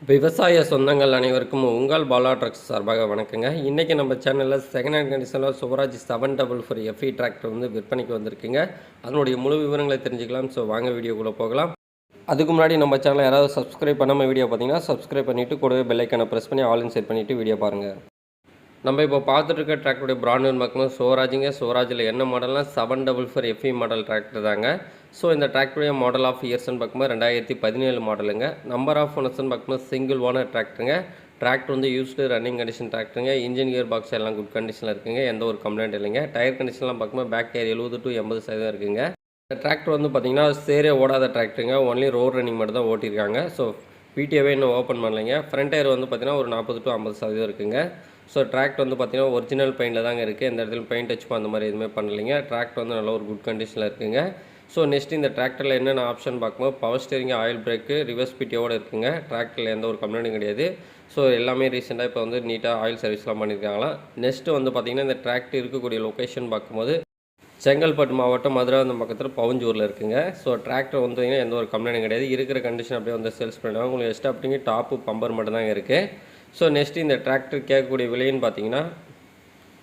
விவசாய சொந்தங்கள் அனைவருக்கும் உங்கள் பாலா ட்ரக்ஸ் சார்பாக வணக்கங்க. இன்றைக்கி நம்ம சேனலில் செகண்ட் ஹேண்ட் கண்டிஷனில் சுவராஜ் 744 எஃப்இ டிராக்டர் வந்து விற்பனைக்கு வந்திருக்குங்க. அதனுடைய முழு விவரங்களை தெரிஞ்சுக்கலாம். ஸோ வாங்க வீடியோக்குள்ளே போகலாம். அதுக்கு முன்னாடி நம்ம சேனலை யாராவது சப்ஸ்கிரைப் பண்ணாமல் வீடியோ பார்த்தீங்கன்னா சப்ஸ்கிரைப் பண்ணிவிட்டு கூடவே பெல்லைக்கான ப்ரெஸ் பண்ணி ஆல் இன் செட் பண்ணிவிட்டு வீடியோ பாருங்கள். நம்ம இப்போ பார்த்துட்டு இருக்க டிராக்டருடைய பிராண்ட் பார்க்கும்போது சுவராஜுங்க. சுவராஜில் என்ன மாடல்னால் 744 எஃப்இ மாடல் டிராக்டர் தாங்க. ஸோ இந்த டிராக்டருடைய மாடல் ஆஃப் இயர்ஸ்ன்னு பார்க்கும்போது 2017 மாடலுங்க. நம்பர் ஆஃப் ஓனர்ஸ்ன்னு பார்க்கும்போது சிங்கிள் ஓனர் டிராக்டருங்க. டிராக்டர் வந்து யூஸ்டு ரன்னிங் கண்டிஷன் டிராக்டருங்க. இன்ஜின் கியர் பாக்ஸ் எல்லாம் குட் கண்டிஷனில் இருக்குங்க. எந்த ஒரு கம்ப்ளைண்ட் இல்லைங்க. டயர் கண்டிஷன்லாம் பார்க்கும்போது பேக் டயர் 70 to 80% இருக்குங்க. இந்த டிராக்டர் வந்து பார்த்திங்கன்னா சேரே ஓடாத டிராக்டருங்க. ஒன்லி ரோட் ரன்னிங் மட்டும் தான் ஓட்டியிருக்காங்க. ஸோ பிடிஏவே இன்னும் ஓப்பன் பண்ணலைங்க. ஃப்ரண்ட் டயர் வந்து பார்த்திங்கன்னா ஒரு 40 to 50% இருக்குங்க. ஸோ டிராக்டர் வந்து பார்த்திங்கன்னா ஒரிஜினல் பெயிண்டில் தாங்க இருக்குது. எந்த இடத்துல பெயிண்ட் டச் அந்த மாதிரி எதுவுமே பண்ணலைங்க. டிராக்டர் வந்து நல்ல ஒரு குட் கண்டிஷனில் இருக்குங்க. ஸோ நெக்ஸ்ட் இந்த டிராக்டரில் என்னென்ன ஆப்ஷன் பார்க்கும்போது power steering, oil brake, reverse பிடியோடு இருக்குங்க. டிராக்டரில் எந்த ஒரு கம்ப்ளைண்ட்டும் கிடையாது. ஸோ எல்லாமே ரீசெண்டாக இப்போ வந்து நீட்டாக ஆயில் சர்வீஸ்லாம் பண்ணியிருக்காங்களாம். நெக்ஸ்ட்டு வந்து பார்த்திங்கன்னா இந்த டிராக்டர் இருக்கக்கூடிய லொக்கேஷன் பார்க்கும்போது செங்கல்பட்டு மாவட்டம் மதுராந்தகம் பக்கத்தில் பவஞ்சூரில் இருக்குங்க. ஸோ டிராக்டர் வந்து பார்த்திங்கன்னா எந்த ஒரு கம்ப்ளைண்ட்டும் கிடையாது. இருக்கிற கண்டிஷன் அப்படியே வந்து சேல்ஸ் பண்ணிடுவாங்க. உங்களுக்கு எக்ஸ்ட்ரா அப்படிங்க டாப்பு பம்பர் மட்டும் தாங்க இருக்குது. ஸோ நெக்ஸ்ட்டு இந்த டிராக்டர் கேட்கக்கூடிய விலைன்னு பார்த்தீங்கன்னா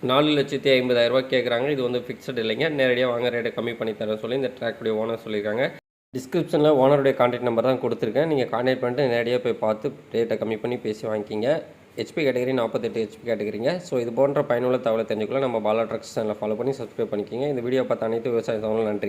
4,50,000 கேட்குறாங்க. இது வந்து ஃபிக்ஸட் இல்லைங்க. நேரடியாக வாங்க ரேட்டை கம்மி பண்ணி தரேன் சொல்லி இந்த டிராக்டருடைய ஓனர் சொல்லியிருக்காங்க. டிஸ்கிரிப்ஷனில் ஓனருடைய கான்டாக்ட் நம்பர் தான் கொடுத்துருக்கேன். நீங்கள் கான்டாக்ட் பண்ணிட்டு நேரடியாக போய் பார்த்து ரேட்டை கம்மி பண்ணி பேசி வாங்கிக்கிங்க. ஹெச்பி கேட்டகரி 48 ஹெச்பி கேட்டகரிங்க. ஸோ இது போன்ற பயனுள்ள தகவலை தெரிஞ்சுக்கலாம் நம்ம பாலா ட்ரக்ஸ் சேனலை ஃபாலோ பண்ணி சப்ஸ்கிரைப் பண்ணிக்கிங்க. இந்த வீடியோ பார்த்த அனைத்து விவசாய தகவலும் நன்றி.